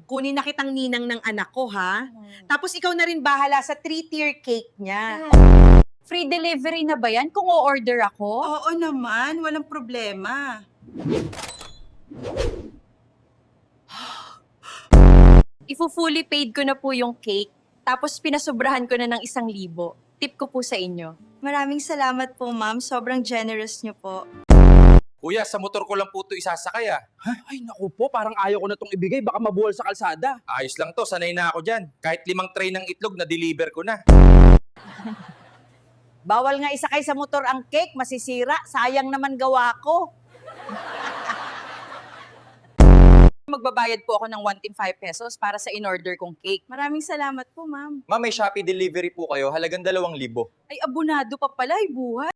Kunin na kitang ninang ng anak ko, ha? Tapos ikaw na rin bahala sa 3-tier cake niya. Free delivery na ba yan kung o-order ako? Oo naman, walang problema. Ifo-fully paid ko na po yung cake, tapos pinasobrahan ko na ng 1,000. Tip ko po sa inyo. Maraming salamat po, ma'am. Sobrang generous niyo po. Kuya, sa motor ko lang po ito isasakay ah. Ay, naku po, parang ayaw ko na itong ibigay. Baka mabuwal sa kalsada. Ayos lang to, sanay na ako dyan. Kahit 5 tray ng itlog, na-deliver ko na. Bawal nga isakay sa motor ang cake, masisira. Sayang naman gawa ko. Magbabayad po ako ng 105 pesos para sa in-order kong cake. Maraming salamat po, ma'am. Ma'am, may Shopee delivery po kayo, halagang 2,000. Ay, abunado pa pala, buhay.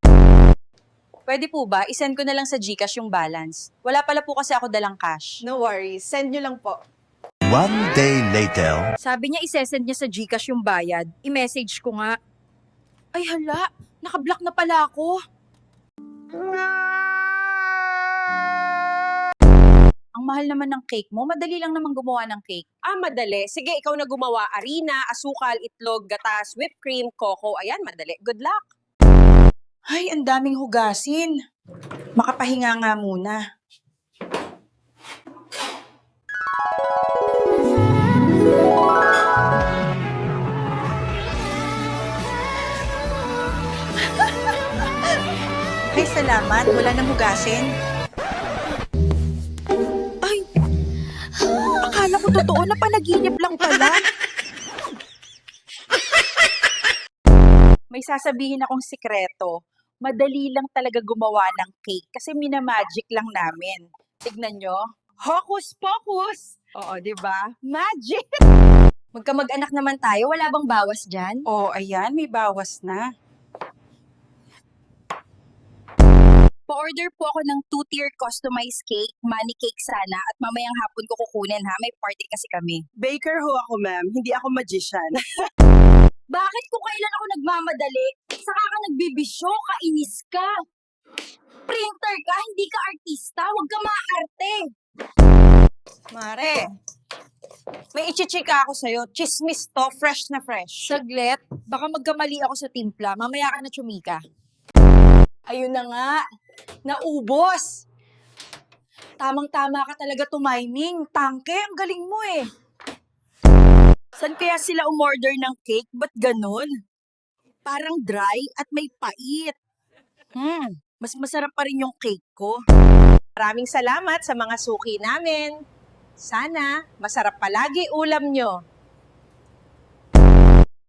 Pwede po ba, isend ko na lang sa GCash yung balance? Wala pala po kasi ako dalang cash. No worries. Send nyo lang po. One day later. Sabi niya isesend niya sa GCash yung bayad. I-message ko nga. Ay hala, nakablock na pala ako. Ang mahal naman ng cake mo. Madali lang naman gumawa ng cake. Madali. Sige, ikaw na gumawa. Harina, asukal, itlog, gatas, whipped cream, coco. Ayan, madali. Good luck. Ay, ang daming hugasin. Makapahinga nga muna. Ay, salamat. Wala nang hugasin. Ay, akala ko totoo na panaginip lang pala. May sasabihin akong sikreto. Madali lang talaga gumawa ng cake kasi minamagic lang namin. Tignan nyo. Hocus pocus! Oo, di ba? Magic! Magkamag-anak naman tayo. Wala bang bawas dyan? Oh, ayan, may bawas na. Pa-order po ako ng 2-tier customized cake, money cake sana, at mamayang hapon ko kukunin ha. May party kasi kami. Baker ho ako, ma'am. Hindi ako magician. Bakit kung kailan ako nagmamadali, saka ka nagbibisyo, kainis ka? Printer ka, hindi ka artista, huwag ka maarte. Mare, may ichichika ako sa'yo. Chismis to, fresh na fresh. Saglit, baka magkamali ako sa timpla, mamaya ka na tsumika. Ayun na nga, naubos. Tamang-tama ka talaga tumiming. Tangke, ang galing mo eh. San kaya sila umorder ng cake? Ba't ganun? Parang dry at may pait. Mas masarap pa rin yung cake ko. Maraming salamat sa mga suki namin. Sana masarap palagi ulam nyo.